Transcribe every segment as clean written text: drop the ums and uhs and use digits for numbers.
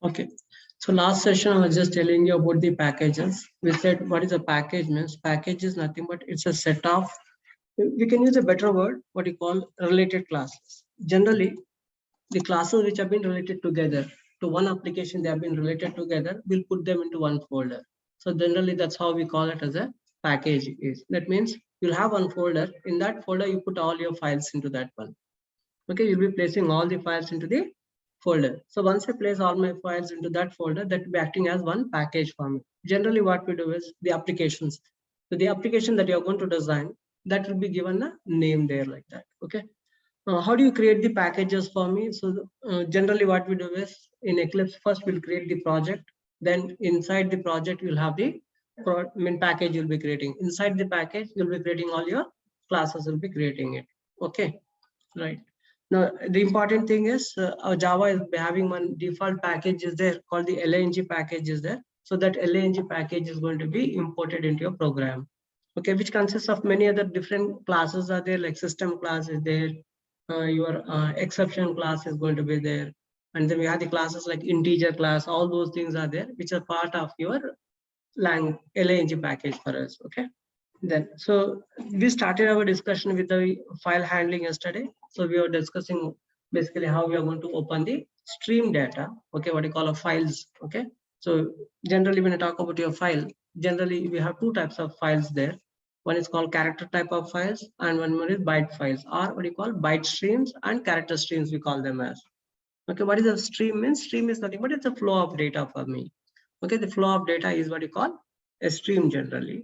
Okay. So last session I was just telling you about the packages. We said what is a package means. Package is nothing but it's a set of, we can use a better word, what you call related classes. Generally, the classes which have been related together to one application, they have been related together, we'll put them into one folder. So generally that's how we call it as a package is. That means you'll have one folder. In that folder, you put all your files into that one. Okay, you'll be placing all the files into the folder. So once I place all my files into that folder, that will be acting as one package for me. Generally, what we do is the applications. So the application that you're going to design, that will be given a name there like that. Okay. How do you create the packages for me? So generally what we do is in Eclipse, first we'll create the project. Then inside the project, you'll have the main package you'll be creating. Inside the package, you'll be creating all your classes, you'll be creating it. Okay, right. Now, the important thing is Java is having one default package is there called the lang package is there. So that lang package is going to be imported into your program. Okay, which consists of many other different classes are there, like system class is there, your exception class is going to be there. And then we have the classes like integer class, all those things are there, which are part of your lang package for us. Okay. Then, so we started our discussion with the file handling yesterday. So we were discussing basically how we are going to open the stream data. Okay, what you call a files. Okay, so generally when you talk about your file, generally we have two types of files there. One is called character type of files, and one more is byte files, or what you call byte streams and character streams. We call them as. Okay, what is a stream means? Stream is nothing but it's a flow of data for me. Okay, the flow of data is what you call a stream generally.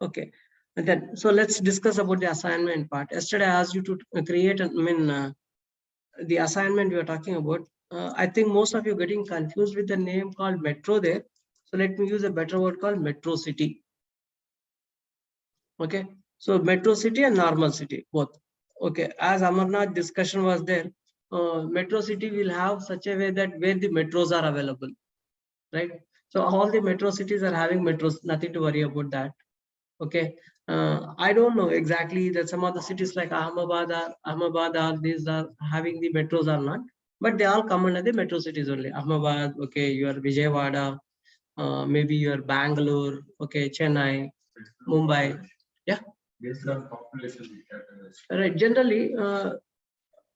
Okay, and then so let's discuss about the assignment part. Yesterday I asked you to create the assignment we are talking about. I think most of you are getting confused with the name called Metro there. So let me use a better word called Metro City. Okay, so Metro City and normal city both. Okay, as Amarnath discussion was there, Metro City will have such a way that where the metros are available, right? So all the metro cities are having metros, nothing to worry about that. Okay, I don't know exactly that some of the cities like Ahmedabad are these are having the metros or not, but they all come under the metro cities only. Ahmedabad, okay, your Vijayawada, maybe your Bangalore, okay, Chennai, Mumbai, yeah. Right. Generally,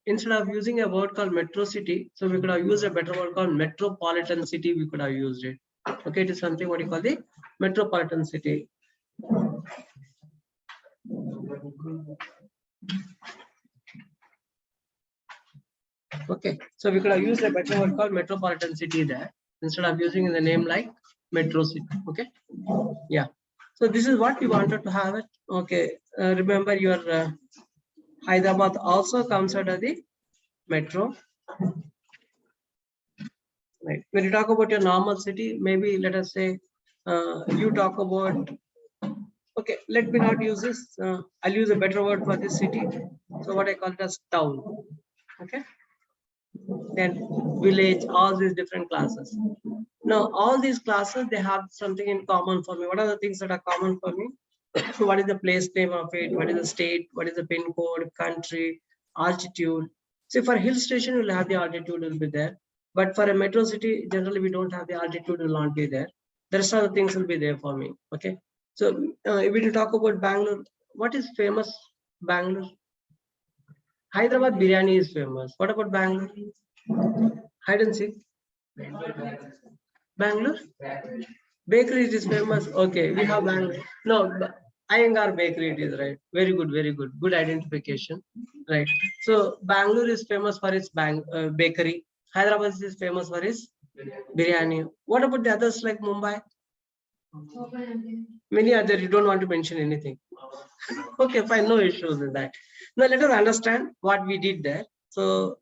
instead of using a word called metro city, so we could have used a better word called metropolitan city. We could have used it. Okay, it is something what you call the metropolitan city. Okay, so we could have used a better word called metropolitan city there instead of using the name like metro city. Okay, yeah. So this is what we wanted to have it. Okay, remember your Hyderabad also comes under the metro. Right. When you talk about your normal city, maybe let us say you talk about. Okay, let me not use this. I'll use a better word for this city. So what I call it as town. Okay. Then village, all these different classes. Now, all these classes, they have something in common for me. What are the things that are common for me? What is the place name of it? What is the state? What is the pin code, country, altitude? See, for hill station, you'll have the altitude will be there. But for a metro city, generally, we don't have the altitude will not be there. The rest of the things will be there for me. Okay. So if we talk about Bangalore, what is famous Bangalore? Hyderabad biryani is famous. What about Bangalore? Hide and seek. Bangalore? Bakery is famous. Okay, we have Bangalore. No, Iyengar Bakery it is right. Very good, very good. Good identification. Right. So Bangalore is famous for its bakery. Hyderabad is famous for its biryani. What about the others like Mumbai? Many other, you don't want to mention anything. Okay, fine, no issues with that. Now let us understand what we did there. So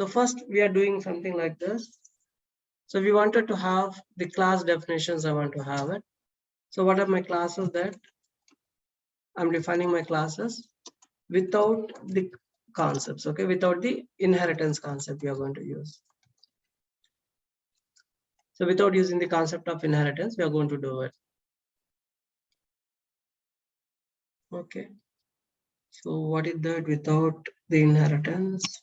first we are doing something like this. So we wanted to have the class definitions. I want to have it. So what are my classes that I'm defining my classes without the concepts, okay, without the inheritance concept we are going to use. So without using the concept of inheritance, we are going to do it. Okay. So what is that without the inheritance?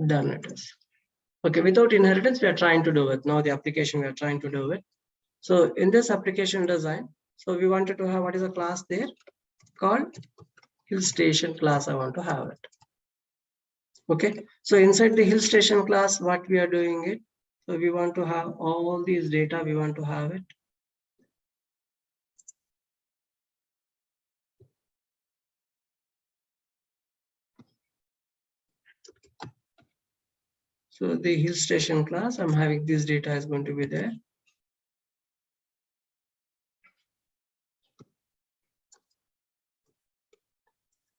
Done it is. Okay, without inheritance, we are trying to do it. Now the application we are trying to do it. So in this application design, so we wanted to have what is a class there called hill station class. I want to have it. Okay, so inside the hill station class, what we are doing it. So we want to have all these data. We want to have it. So the hill station class, I'm having this data is going to be there.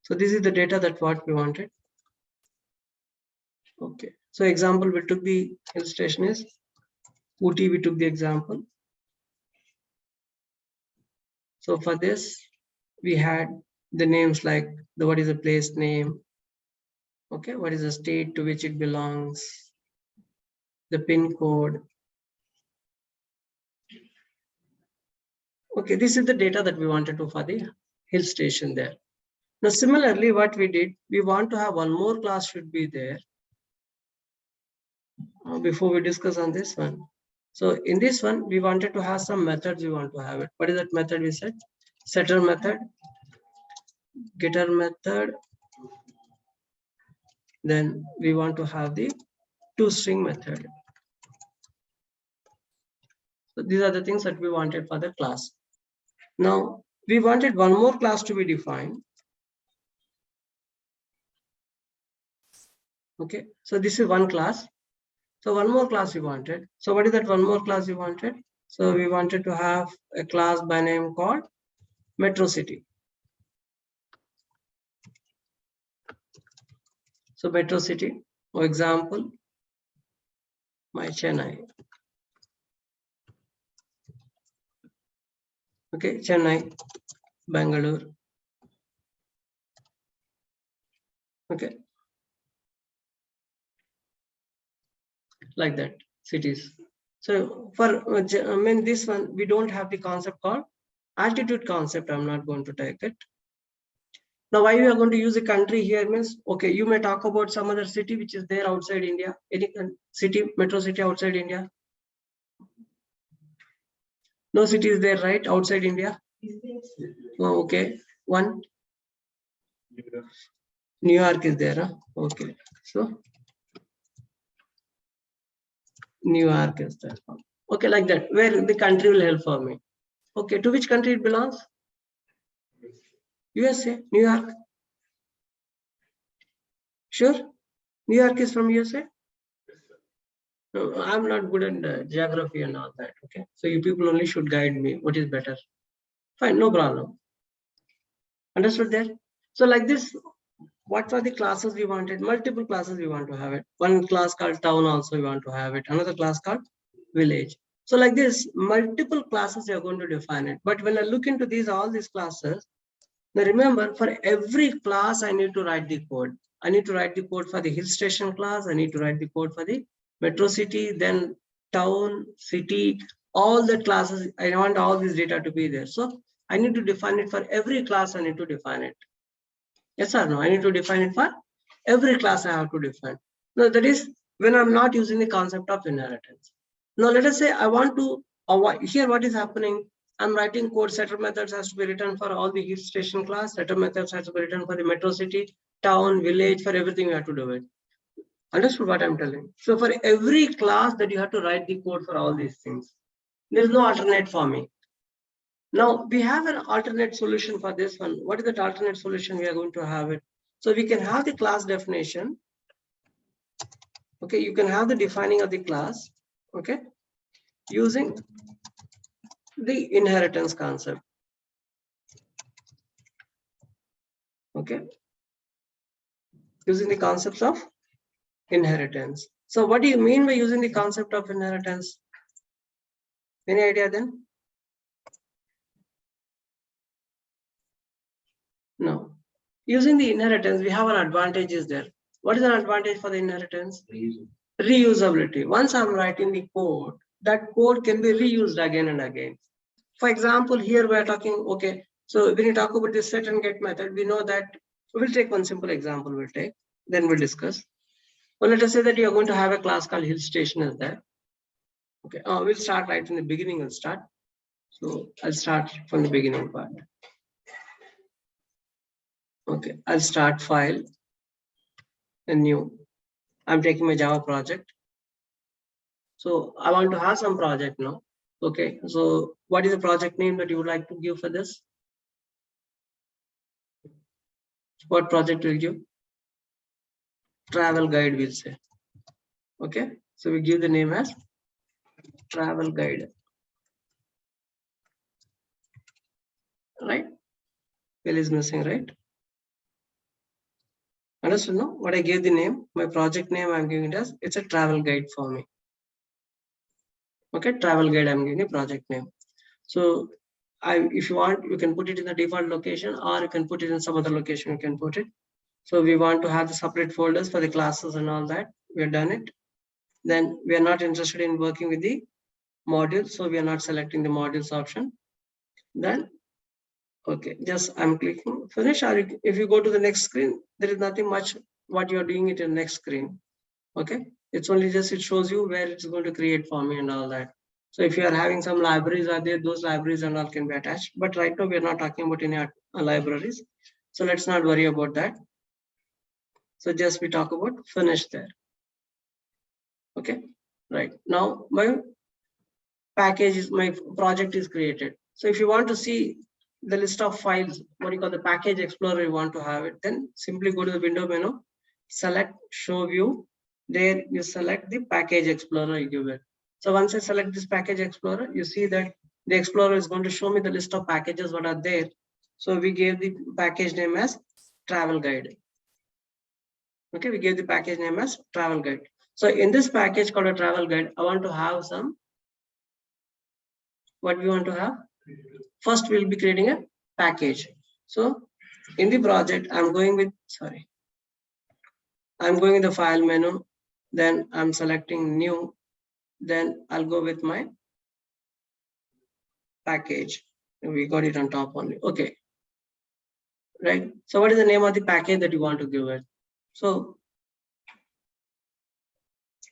So this is the data that what we wanted. Okay, so example, we took the hill station is Ooty, we took the example. So for this, we had the names like the what is the place name, okay, what is the state to which it belongs, the pin code. Okay, this is the data that we wanted to for the hill station there. Now similarly, what we did, we want to have one more class should be there before we discuss on this one. So in this one, we wanted to have some methods we want to have it. What is that method we said? Setter method, getter method. Then we want to have the toString method. So these are the things that we wanted for the class. Now we wanted one more class to be defined. Okay, so this is one class. So one more class we wanted. So what is that one more class we wanted? So we wanted to have a class by name called Metro City. So Metro City, for example, my Chennai. Okay, Chennai, Bangalore. Okay, like that, cities. So for I mean this one, we don't have the concept called altitude concept. I'm not going to take it. Now, why we are going to use a country here means, okay, you may talk about some other city which is there outside India, any city, metro city outside India. No city is there, right, outside India? Oh, okay, one. New York is there, huh? Okay, so New York is there. Okay, like that, where the country will help for me. Okay, to which country it belongs? USA, New York. Sure, New York is from USA. No, I'm not good at geography and all that. Okay, so you people only should guide me. What is better? Fine, no problem. Understood there? So like this, what are the classes we wanted? Multiple classes we want to have it. One class called town also we want to have it. Another class called village. So like this, multiple classes you are going to define it. But when I look into these, all these classes, now remember, for every class, I need to write the code. I need to write the code for the hill station class. I need to write the code for the metro city, then town, city, all the classes. I want all this data to be there. So I need to define it for every class. I need to define it. Yes or no? I need to define it for every class. I have to define. Now that is when I'm not using the concept of inheritance. Now let us say I want to here what is happening. I'm writing code. Setter methods has to be written for all the hill station class. Setter methods has to be written for the metro city, town, village, for everything you have to do it. Understood what I'm telling? So for every class that you have to write the code for all these things. There is no alternate for me. Now we have an alternate solution for this one. What is that alternate solution? We are going to have it. So we can have the class definition. Okay, you can have the defining of the class. Okay, using the inheritance concept. Okay, using the concepts of inheritance. So what do you mean by using the concept of inheritance? Any idea then? No. Using the inheritance, we have an advantage is there. What is an advantage for the inheritance? Reusability. Once I'm writing the code, that code can be reused again and again. For example, here we're talking, okay, so when you talk about this set and get method, we know that we'll take one simple example, then we'll discuss. Well, let us say that you are going to have a class called hill station is there. Okay, we'll start right from the beginning. We'll start. So I'll start from the beginning part. Okay, I'll start file, a new. I'm taking my Java project. So I want to have some project now. Okay, so what is the project name that you would like to give for this? What project will give? Travel guide, we'll say. Okay, so we give the name as travel guide. Right? Well is missing, right? Understood? No? What I gave the name, my project name I'm giving it as, it's a travel guide for me. Okay, travel guide, I'm giving a project name. So if you want, you can put it in the default location, or you can put it in some other location, you can put it. So we want to have the separate folders for the classes and all that. We have done it. Then we are not interested in working with the modules. So we are not selecting the modules option. Then, okay, just I'm clicking finish. Or if you go to the next screen, there is nothing much what you are doing it in the next screen. Okay, it's only just, it shows you where it's going to create for me and all that. So if you are having some libraries are there, those libraries and all can be attached. But right now we are not talking about any libraries. So let's not worry about that. So just we talk about finish there. Okay, right now my package is, my project is created. So if you want to see the list of files, what you call the package explorer, you want to have it, then simply go to the window menu, select show view. There you select the package explorer, you give it. So once I select this package explorer, you see that the explorer is going to show me the list of packages what are there. So we gave the package name as travel guide. Okay, we gave the package name as travel guide. So in this package called a travel guide, I want to have some, what we want to have? First, we'll be creating a package. So in the project, I'm going with the file menu, then I'm selecting new, then I'll go with my package. We got it on top only. Okay. Right. So what is the name of the package that you want to give it? So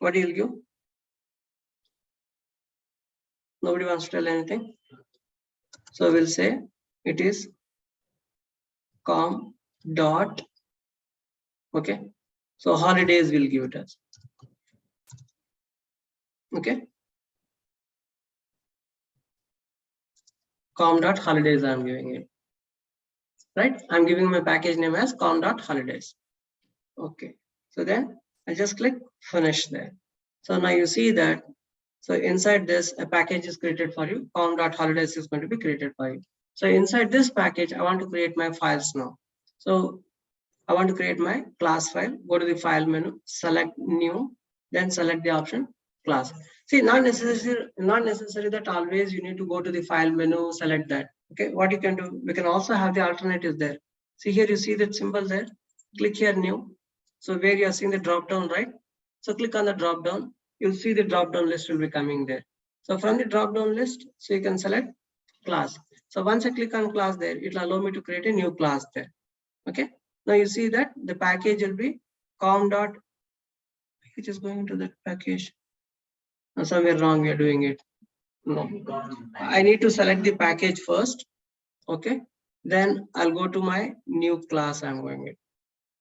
what do you give? Nobody wants to tell anything. So we'll say it is com dot. Okay. So holidays will give it as. Okay. com.holidays I'm giving it. Right. I'm giving my package name as com.holidays. Okay. So then I just click finish there. So now you see that. So inside this, a package is created for you. com.holidays is going to be created for you. So inside this package, I want to create my files now. So I want to create my class file. Go to the file menu, select new, then select the option class. See, not necessary that always you need to go to the file menu, select that. Okay, what you can do, we can also have the alternatives there. See here, you see that symbol there. Click here, new. So where you are seeing the drop down, right? So click on the drop down. You'll see the drop down list will be coming there. So from the drop down list, so you can select class. So once I click on class there, it will allow me to create a new class there. Okay. Now you see that the package will be com dot, which is going into that package. Now somewhere wrong we are doing it. No, I need to select the package first. Okay. Then I'll go to my new class I'm going it.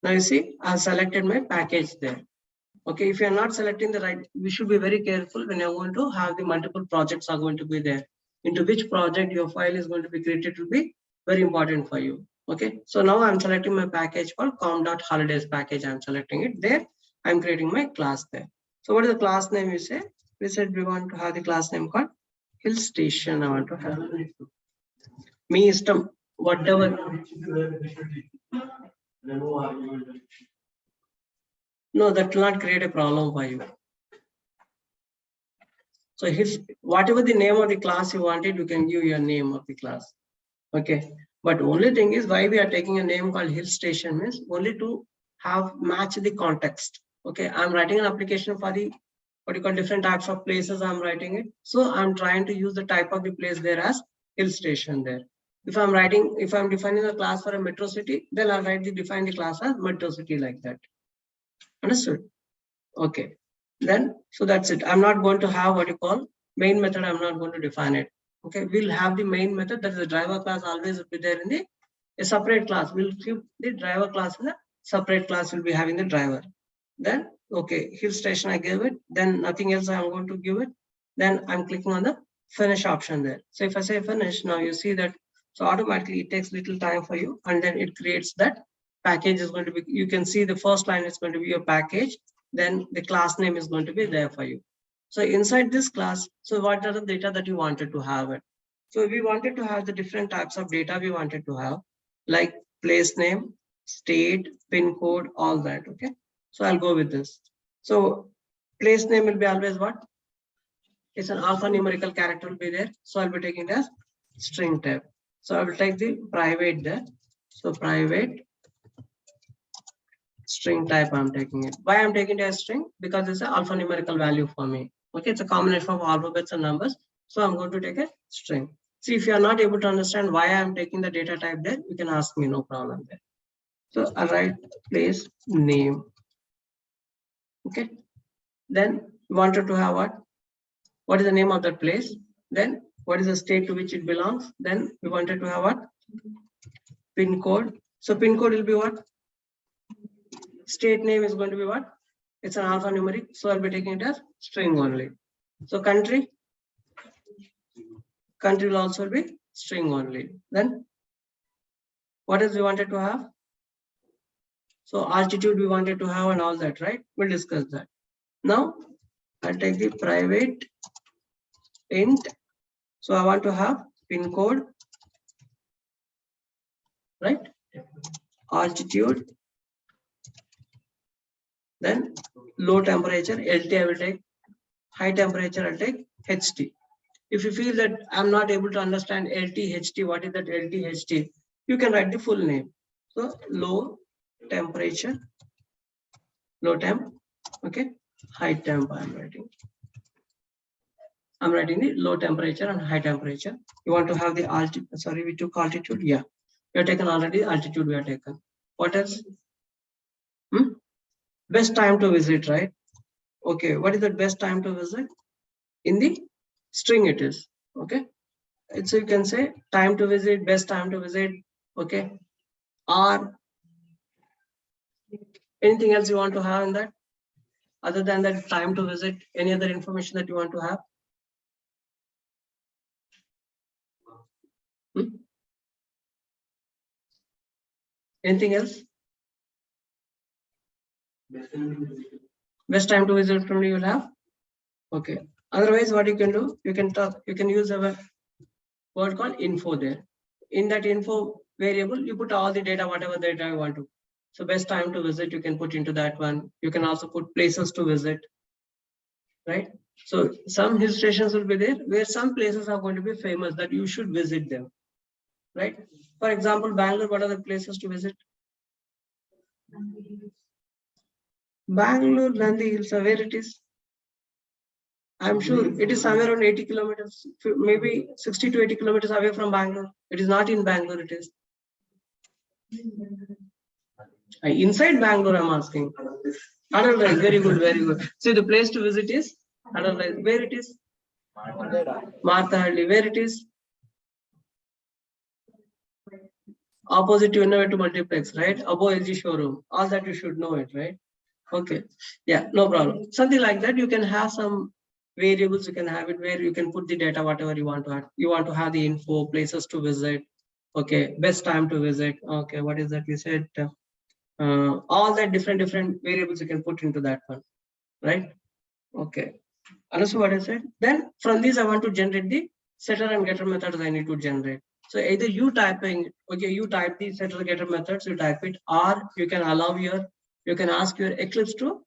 Now you see, I've selected my package there. Okay, if you're not selecting the right, we should be very careful when you're going to have the multiple projects are going to be there. Into which project your file is going to be created will be very important for you. Okay, so now I'm selecting my package called com.holidays package. I'm selecting it there. I'm creating my class there. So what is the class name you say? We said we want to have the class name called hill station. I want to have me system, whatever. No, that will not create a problem for you. So whatever the name of the class you wanted, you can give your name of the class. Okay. But only thing is why we are taking a name called hill station means only to have match the context. Okay. I'm writing an application for the what you call different types of places. I'm writing it. So I'm trying to use the type of the place there as hill station there. If I'm defining a class for a metro city, then I'll define the class as metro city like that. Understood? Okay. Then, so that's it. I'm not going to have what you call main method. I'm not going to define it. Okay. We'll have the main method, that is the driver class, always will be there in the a separate class. We'll keep the driver class in a separate class. We'll be having the driver. Then, okay, hill station, I gave it. Then nothing else I'm going to give it. Then I'm clicking on the finish option there. So if I say finish, now you see that, so automatically it takes little time for you, and then it creates that package is going to be, you can see the first line is going to be your package. Then the class name is going to be there for you. So inside this class, so what are the data that you wanted to have it? So we wanted to have the different types of data we wanted to have, like place name, state, pin code, all that. Okay. So I'll go with this. So place name will be always what? It's an alphanumerical character will be there. So I'll be taking it as string type. So I will take the private there. So private string type I'm taking it. Why I'm taking it as string? Because it's an alphanumerical value for me. Okay, it's a combination of alphabets and numbers. So I'm going to take a string. See, if you are not able to understand why I'm taking the data type there, you can ask me, no problem there. So I'll write place name. Okay. Then we wanted to have what? What is the name of that place? Then what is the state to which it belongs? Then we wanted to have what? Pin code. So pin code will be what? State name is going to be what? It's an alphanumeric, so I'll be taking it as string only. So country will also be string only. Then what else we wanted to have? So altitude we wanted to have and all that, right? We'll discuss that. Now I'll take the private int. So I want to have pin code, right? Altitude. Then low temperature, LT I will take. High temperature I'll take HT. If you feel that I'm not able to understand LT, HT, what is that LT, HT? You can write the full name. So low temperature, low temp, okay. High temp I'm writing. I'm writing the low temperature and high temperature. You want to have the altitude, sorry, we took altitude, yeah. We have taken already, altitude we have taken. What else? Best time to visit, right? Okay, what is the best time to visit? In the string it is, okay. So you can say time to visit, best time to visit, okay. Or anything else you want to have in that? Other than that time to visit, any other information that you want to have? Anything else? Best time to visit from you will have? Okay. Otherwise, what you can do, you can talk, you can use a word called info there. In that info variable, you put all the data, whatever data you want to. So best time to visit, you can put into that one. You can also put places to visit, right? So some hill stations will be there where some places are going to be famous that you should visit them, right? For example, Bangalore, what are the places to visit? Bangalore, Nandi Hills, where it is? I'm sure it is somewhere around 80 kilometers, maybe 60 to 80 kilometers away from Bangalore. It is not in Bangalore, it is. Inside Bangalore, I'm asking. Adalrai, very good, very good. So the place to visit is Adalrai. Where it is? Marthahalli. Where it is? Opposite to Innovative Multiplex, right? Above LG showroom. All that you should know it, right? Okay. Yeah, no problem. Something like that. You can have some variables. You can have it where you can put the data, whatever you want to have. You want to have the info, places to visit. Okay. Best time to visit. Okay. What is that? We said all that different variables you can put into that one, right? Okay. Understood what I said? Then from these, I want to generate the setter and getter methods I need to generate. So either you typing, okay, you type the setter getter methods, you type it, or you can allow your, you can ask your Eclipse to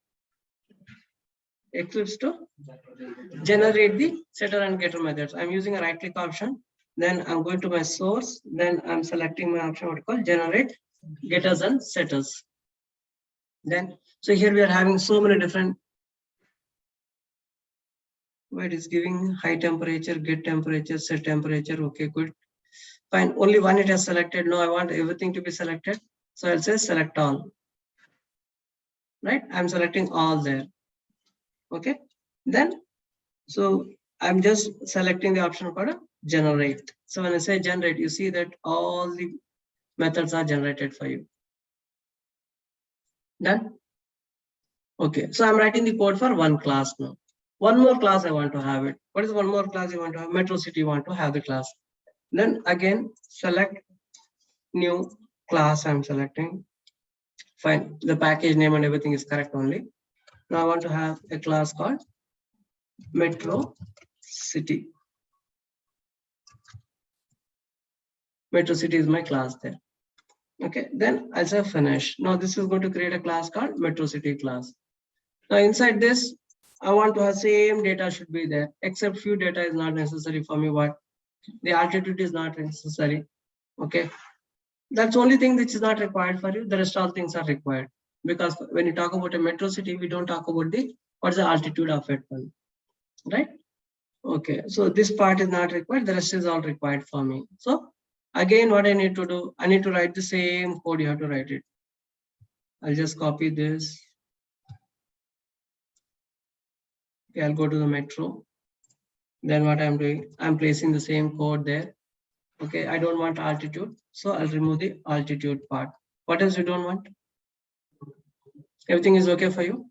generate the setter and getter methods. I'm using a right click option. Then I'm going to my source. Then I'm selecting my option what called generate getters and setters. Then, so here we are having so many different. Where it is giving high temperature, get temperature, set temperature. Okay, good. Fine. Only one it has selected. No, I want everything to be selected. So I'll say select all. Right? I'm selecting all there. Okay, then so I'm just selecting the option called generate. So when I say generate, you see that all the methods are generated for you. Done. Okay, so I'm writing the code for one class now. One more class I want to have it. What is one more class you want to have? Metro City you want to have the class. Then again select new class. I'm selecting. Fine, the package name and everything is correct only. Now I want to have a class called Metro City. Metro City is my class there. Okay, then I'll say finish. Now this is going to create a class called Metro City class. Now inside this, I want to have same data should be there, except few data is not necessary for me. What? The altitude is not necessary. Okay, that's the only thing which is not required for you. The rest all things are required, because when you talk about a metro city, we don't talk about the what's the altitude of it, right? Okay, so this part is not required. The rest is all required for me. So again, what I need to do, I need to write the same code. You have to write it. I'll just copy this. Okay, I'll go to the metro. Then what I'm doing, I'm placing the same code there. Okay, I don't want altitude, so I'll remove the altitude part. What else you don't want? Everything is okay for you?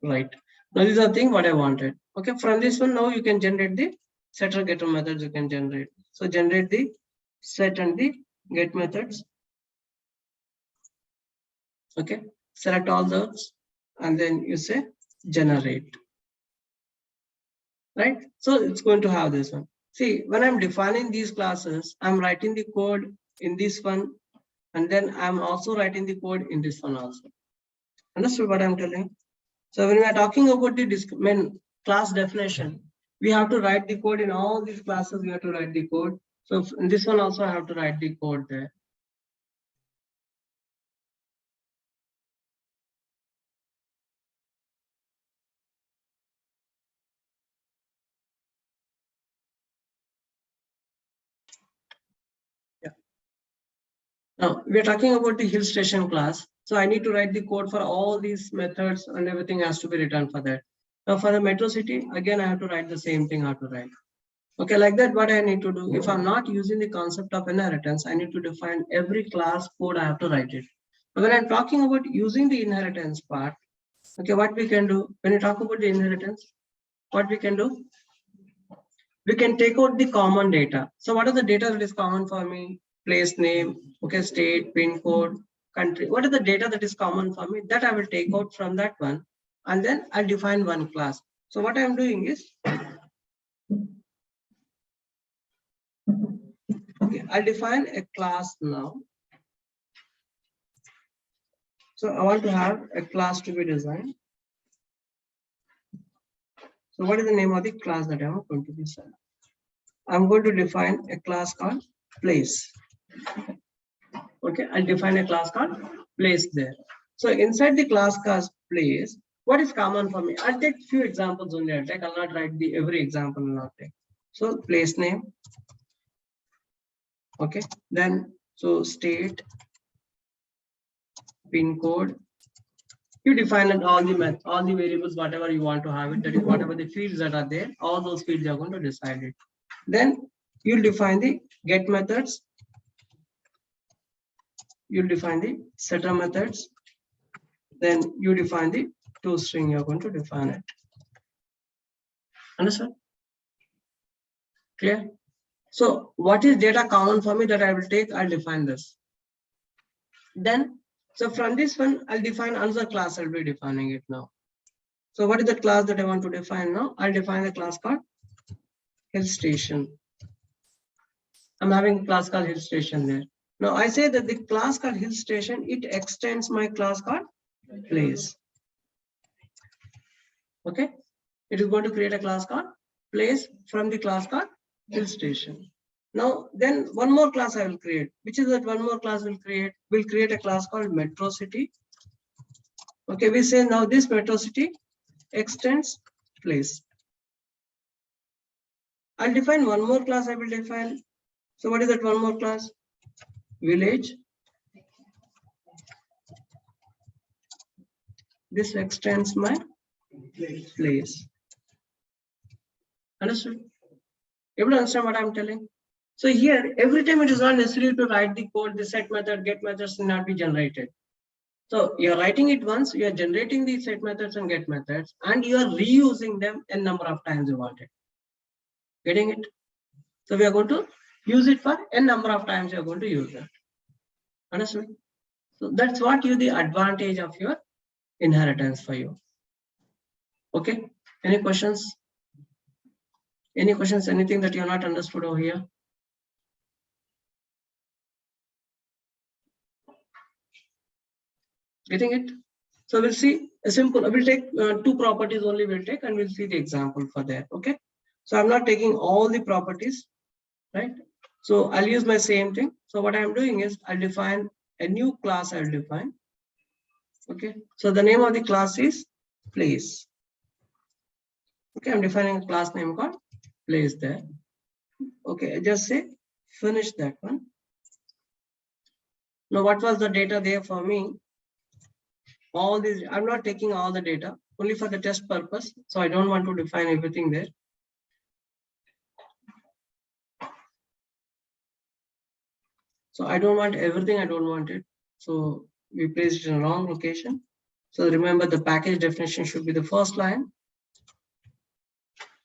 Right. Now these are things what I wanted. Okay, from this one now you can generate the setter getter methods you can generate. So generate the set and the get methods. Okay, select all those and then you say generate. Right, so it's going to have this one. See, when I'm defining these classes, I'm writing the code in this one, and then I'm also writing the code in this one also. Understood what I'm telling? So when we are talking about the class definition, we have to write the code in all these classes. We have to write the code. So in this one also I have to write the code there. Yeah. Now we are talking about the hill station class. So I need to write the code for all these methods and everything has to be written for that. Now for the metro city, again I have to write the same thing how to write. Okay, like that, what I need to do, if I'm not using the concept of inheritance, I need to define every class code, I have to write it. But when I'm talking about using the inheritance part, okay, what we can do, when you talk about the inheritance, what we can do, we can take out the common data. So what are the data that is common for me? Place name, okay, state, pin code, country. What is the data that is common for me? That I will take out from that one, and then I'll define one class. So what I'm doing is, okay, I'll define a class now. So I want to have a class to be designed. So what is the name of the class that I'm going to design? I'm going to define a class called place. Okay, I'll define a class called place there. So inside the class called place, what is common for me? I'll take few examples only. I'll not write the every example. I'll not take. So place name. Okay, then so state, pin code. You define all the variables, whatever you want to have it. That is whatever the fields that are there. All those fields are going to decide it. Then you'll define the get methods. You'll define the setter methods. Then you define the toString. You're going to define it. Understand? Clear? So what is data common for me that I will take? I'll define this. Then, so from this one, I'll define another class. I'll be defining it now. So what is the class that I want to define now? I'll define the class called hill station. I'm having a class called hill station there. Now I say that the class called hill station, it extends my class called place. Okay, it is going to create a class called place from the class called hill station. Now then one more class I will create. Which is that one more class will create? We'll create a class called metro city. Okay, we say now this metro city extends place. I'll define one more class. I will define. So what is that one more class? Village. This extends my place. Understood? Able to understand what I'm telling? So here, every time it is not necessary to write the code, the set method, get methods will not be generated. So you're writing it once, you're generating the set methods and get methods, and you are reusing them a number of times you want it. Getting it? So we are going to use it for a number of times you're going to use it. Understood? So that's what you the advantage of your inheritance for you. Okay? Any questions? Any questions? Anything that you're not understood over here? Getting it? So we'll see a simple, we'll take two properties only we'll take, and we'll see the example for that. Okay. So I'm not taking all the properties, right? So I'll use my same thing. So what I'm doing is I'll define a new class. I'll define. Okay. So the name of the class is place. Okay. I'm defining a class name called place there. Okay. Just say finish that one. Now, what was the data there for me? All these, I'm not taking all the data, only for the test purpose. So I don't want to define everything there. So I don't want everything, I don't want it. So we placed it in the wrong location. So remember the package definition should be the first line.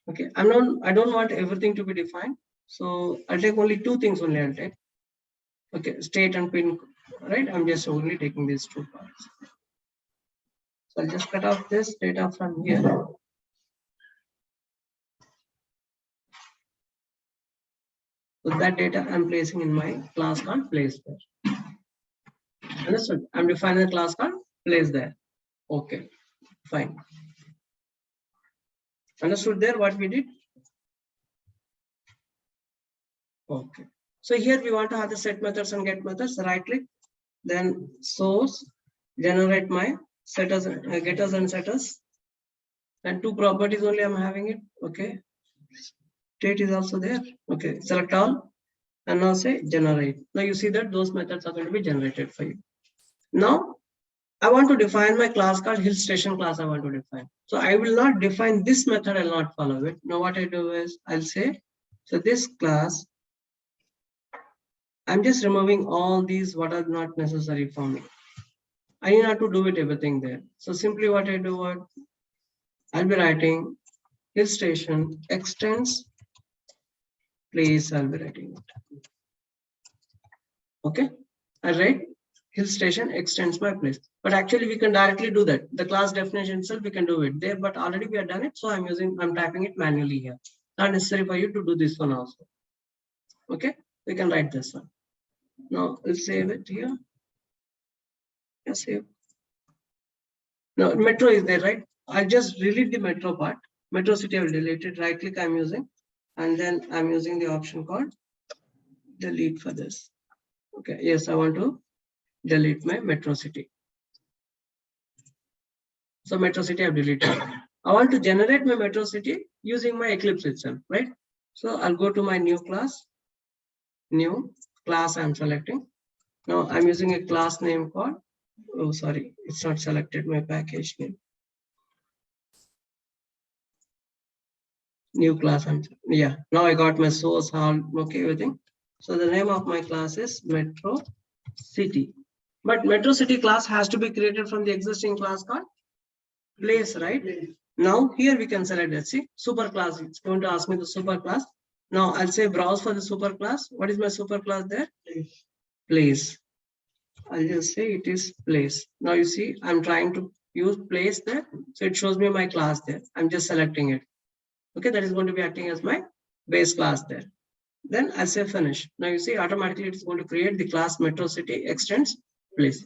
Okay, I don't want everything to be defined. So I'll take only two things only I'll take. Okay, state and pin, right? I'm just only taking these two parts. So I'll just cut off this data from here. So that data I'm placing in my class called place there. Understood? I'm defining the class called place there. Okay, fine. Understood there what we did? Okay. So here we want to have the set methods and get methods. Right click, then source, generate my setters, getters and setters. And two properties only I'm having it. Okay. State is also there. Okay. Select all and now say generate. Now you see that those methods are going to be generated for you. Now I want to define my class called hill station class. I want to define. So I will not define this method. I'll not follow it. Now what I do is I'll say, so this class, I'm just removing all these what are not necessary for me. I need not to do it everything there. So simply what I do, I'll be writing hill station extends place. I'll be writing it. Okay. I'll write hill station extends my place. But actually we can directly do that. The class definition itself, we can do it there, but already we have done it. So I'm typing it manually here. Not necessary for you to do this one also. Okay. We can write this one. Now we'll save it here. Yes, save. Now metro is there, right? I'll just delete the metro part. Metro city I will delete it. Right click I'm using, and then I'm using the option called delete for this. Okay, yes, I want to delete my metro city. So metro city I've deleted. I want to generate my metro city using my Eclipse itself, right? So I'll go to my new class I'm selecting. Now I'm using a class name called, oh sorry, it's not selected my package name. New class, yeah, now I got my source, all okay, everything. So the name of my class is Metro City. But Metro City class has to be created from the existing class called place, right? Now here we can select, let's see, super class. It's going to ask me the super class. Now I'll say browse for the super class. What is my super class there? Place. I'll just say it is place. Now you see, I'm trying to use place there. So it shows me my class there. I'm just selecting it. Okay, that is going to be acting as my base class there. Then I'll say finish. Now you see automatically it's going to create the class Metro City extends place.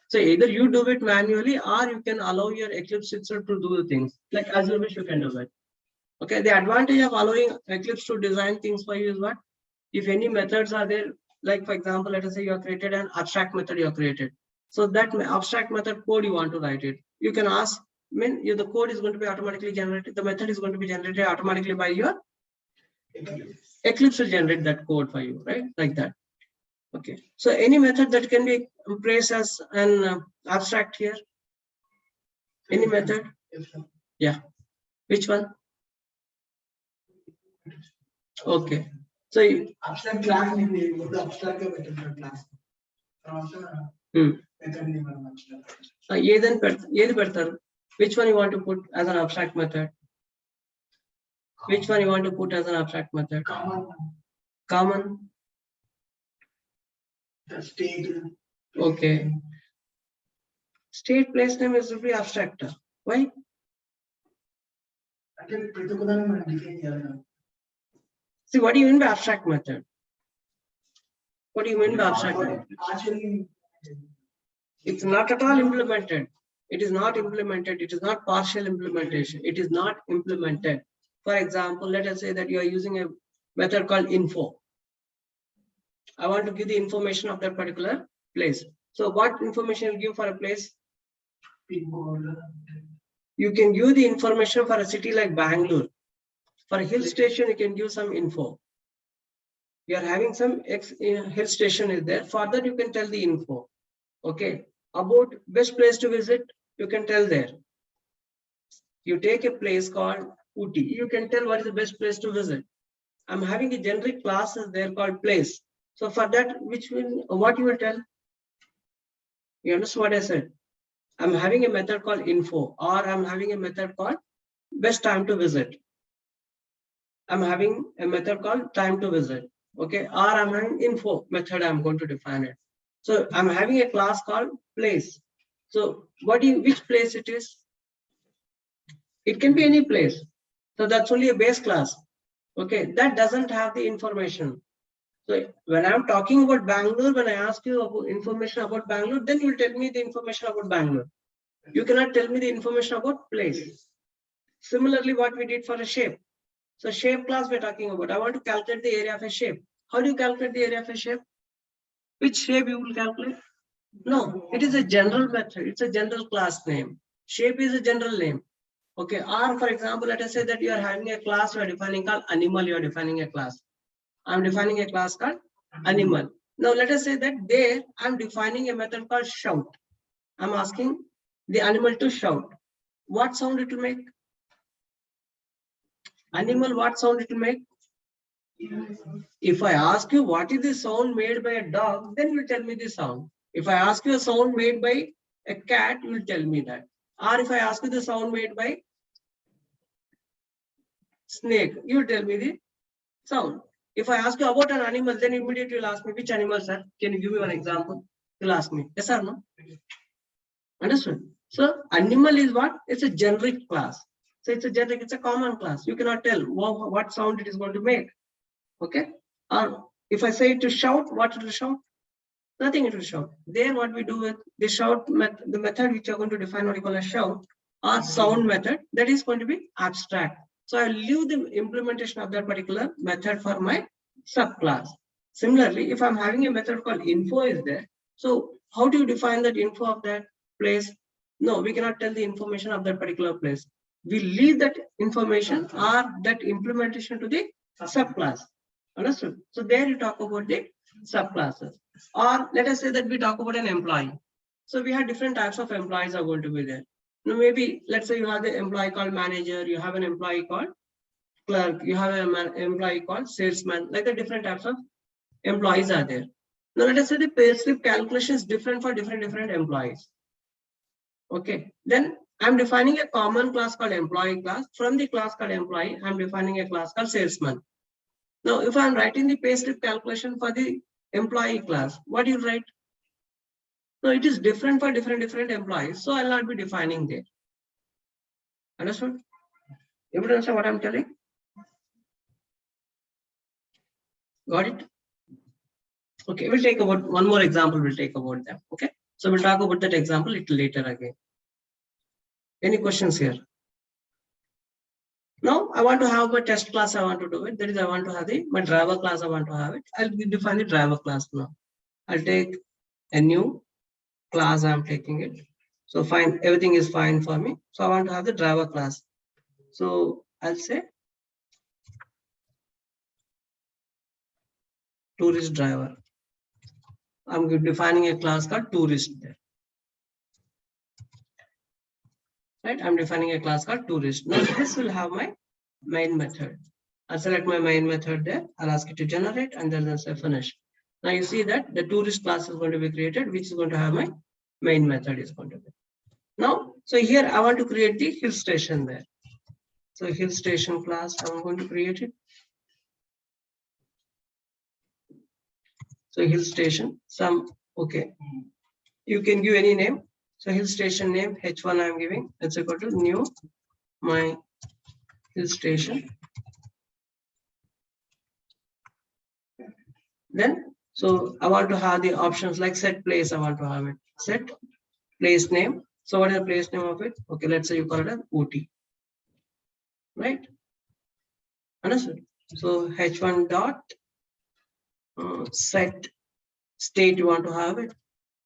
So either you do it manually or you can allow your Eclipse itself to do the things. Like as you wish, you can do it. Okay, the advantage of allowing Eclipse to design things for you is what? If any methods are there, like for example, let us say you have created an abstract method you have created. So that abstract method code you want to write it. You can ask, the code is going to be automatically generated. The method is going to be generated automatically by your Eclipse will generate that code for you, right? Like that. Okay. So any method that can be placed as an abstract here. Any method? Yeah. Which one? Okay. So abstract class the abstract method class. ఏది పెడతారు? Which one you want to put as an abstract method? Which one you want to put as an abstract method? Common. The state. Okay. State place name is to be abstract. Why? See, what do you mean by abstract method? What do you mean by abstract method? It's not at all implemented. It is not implemented. It is not partial implementation. It is not implemented. For example, let us say that you are using a method called info. I want to give the information of that particular place. So what information you give for a place? You can give the information for a city like Bangalore. For a hill station, you can give some info. You are having some hill station is there. For that, you can tell the info. Okay. About best place to visit, you can tell there. You take a place called Ooty. You can tell what is the best place to visit. I'm having a generic classes there called place. So for that, what you will tell? You understand what I said? I'm having a method called info, or I'm having a method called best time to visit. I'm having a method called time to visit. Okay, or I'm having info method, I'm going to define it. So I'm having a class called place. So which place it is? It can be any place. So that's only a base class. Okay, that doesn't have the information. So when I'm talking about Bangalore, when I ask you about information about Bangalore, then you'll tell me the information about Bangalore. You cannot tell me the information about place. Similarly, what we did for a shape. So shape class we're talking about. I want to calculate the area of a shape. How do you calculate the area of a shape? Which shape you will calculate? No, it is a general method. It's a general class name. Shape is a general name. Okay. Or for example, let us say that you are having a class you are defining called animal. You are defining a class. I'm defining a class called animal. Now let us say that there I'm defining a method called shout. I'm asking the animal to shout. What sound it will make? Animal, what sound it will make? If I ask you what is the sound made by a dog, then you tell me the sound. If I ask you a sound made by a cat, you will tell me that. Or if I ask you the sound made by snake, you will tell me the sound. If I ask you about an animal, then immediately you'll ask me which animal, sir? Can you give me one example? You'll ask me, yes or no? Understood? So animal is what? It's a generic class. So it's a common class. You cannot tell what sound it is going to make. Okay? Or if I say to shout, what it will shout? Nothing it will shout. There what we do with the shout the method which are going to define what you call a shout or sound method, that is going to be abstract. So I'll leave the implementation of that particular method for my subclass. Similarly, if I'm having a method called info is there, so how do you define that info of that place? No, we cannot tell the information of that particular place. We leave that information or that implementation to the subclass. Understood? So there you talk about the subclasses. Or let us say that we talk about an employee. So we have different types of employees are going to be there. Now maybe let's say you have the employee called manager, you have an employee called clerk, you have an employee called salesman, like the different types of employees are there. Now let us say the pay slip calculation is different for different employees. Okay, then I'm defining a common class called employee class. From the class called employee, I'm defining a class called salesman. Now, if I'm writing the pay slip calculation for the employee class, what do you write? No, it is different for different employees, so I'll not be defining there. Understood? Everyone understand what I'm telling? Got it? Okay, we'll take about one more example. We'll take about them. Okay, so we'll talk about that example a little later again. Any questions here? Now I want to have my test class. I want to do it. That is, I want to have my driver class. I want to have it. I'll define the driver class now. I'll take a new class. I'm taking it. So fine, everything is fine for me. So I want to have the driver class. So I'll say tourist driver. I'm defining a class called tourist there. right? I'm defining a class called tourist. Now this will have my main method. I'll select my main method there. I'll ask it to generate and then I'll say finish. Now you see that the tourist class is going to be created, which is going to have my main method is going to be. Now, so here I want to create the hill station there. So hill station class, I'm going to create it. So hill station, okay. You can give any name. So hill station name, H1 I'm giving. It's equal to new, my hill station. Then, so I want to have the options like set place, I want to have it. Set place name. So what is the place name of it? Okay, let's say you call it as OT. Right? Understood? So H1 dot set state you want to have it.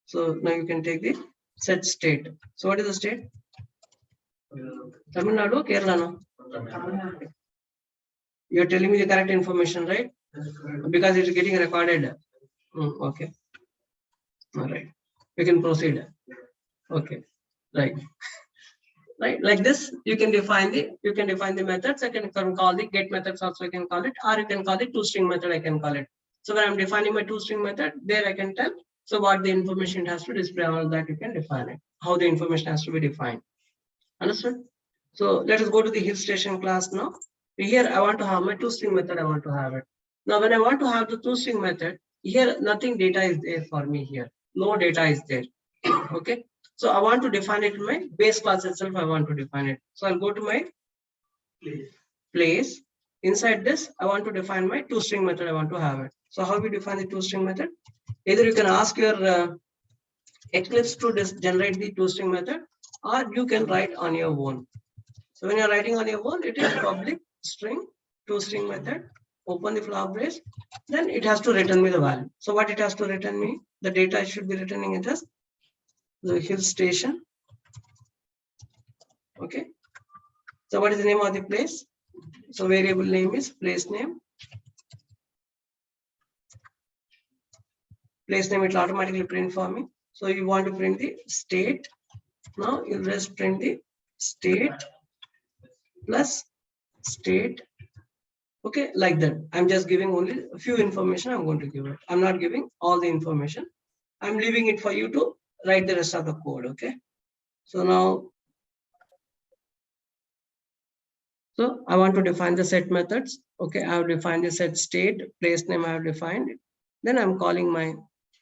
So now you can take the set state. So what is the state? Tamil Nadu, Kerala, no? You're telling me the correct information, right? Because it's getting recorded. Okay. All right. We can proceed. Okay. Right. Right. Like this, you can define the methods. I can call the get methods also, I can call it, or you can call it toString method, I can call it. So when I'm defining my toString method, there I can tell. So what the information has to display, all that you can define it. How the information has to be defined. Understood? So let us go to the hill station class now. Here I want to have my toString method, I want to have it. Now when I want to have the toString method, here nothing data is there for me here. No data is there. Okay. So I want to define it in my base class itself. I want to define it. So I'll go to my place. Inside this, I want to define my toString method. I want to have it. So how we define the toString method? Either you can ask your Eclipse to generate the toString method, or you can write on your own. So when you're writing on your own, it is public string toString method. Open the flower brace, then it has to return me the value. So what it has to return me? The data it should be returning it as the hill station. Okay. So what is the name of the place? So variable name is place name. Place name it will automatically print for me. So you want to print the state. Now you just print the state plus state. Okay, like that. I'm just giving only a few information I'm going to give it. I'm not giving all the information. I'm leaving it for you to write the rest of the code. Okay. So now, so I want to define the set methods. Okay, I have defined the set state, place name I have defined it. Then I'm calling my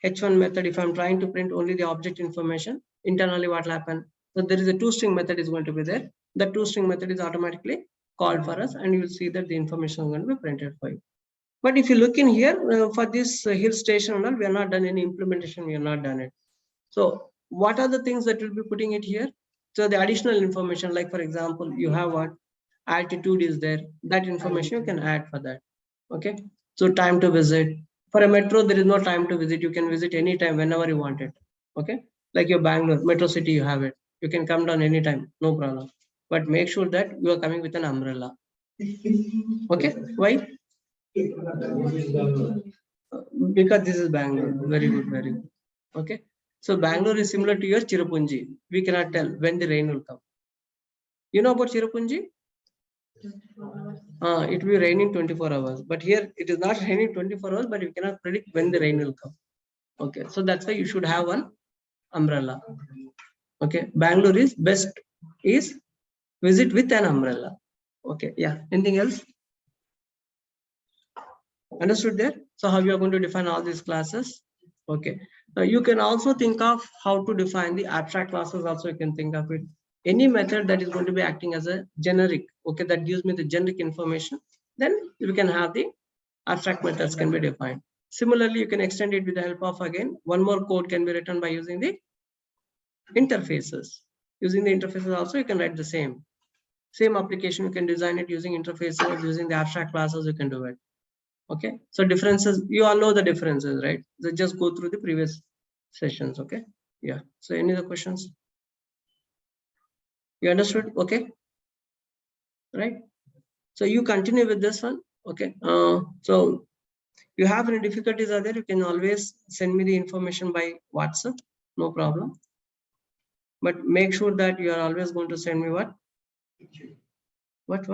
H1 method. If I'm trying to print only the object information, internally what will happen? So there is a toString method is going to be there. The toString method is automatically called for us, and you will see that the information is going to be printed for you. But if you look in here for this hill station, we have not done any implementation. We have not done it. So what are the things that we'll be putting it here? So the additional information, like for example, you have what altitude is there. That information you can add for that. Okay. So time to visit. For a metro, there is no time to visit. You can visit anytime, whenever you want it. Okay. Like your Bangalore, metro city, you have it. You can come down anytime, no problem. But make sure that you are coming with an umbrella. Okay. Why? Because this is Bangalore. Very good, very good. Okay. So Bangalore is similar to your Cherrapunji. We cannot tell when the rain will come. You know about Cherrapunji? It will be raining 24 hours. But here it is not raining 24 hours, but you cannot predict when the rain will come. Okay. So that's why you should have one umbrella. Okay. Bangalore is best is visit with an umbrella. Okay. Yeah. Anything else? Understood there? So how you are going to define all these classes? Okay. Now you can also think of how to define the abstract classes. Also, you can think of it. Any method that is going to be acting as a generic, okay, that gives me the generic information, then we can have the abstract methods can be defined. Similarly, you can extend it with the help of, again, one more code can be written by using the interfaces. Using the interfaces also, you can write the same application. You can design it using interfaces, using the abstract classes, you can do it. Okay, so differences, you all know the differences, right? So just go through the previous sessions. Okay, yeah. So any other questions? You understood? Okay, right? So you continue with this one. Okay, so you have any difficulties are there, you can always send me the information by WhatsApp, no problem. But make sure that you are always going to send me what? What?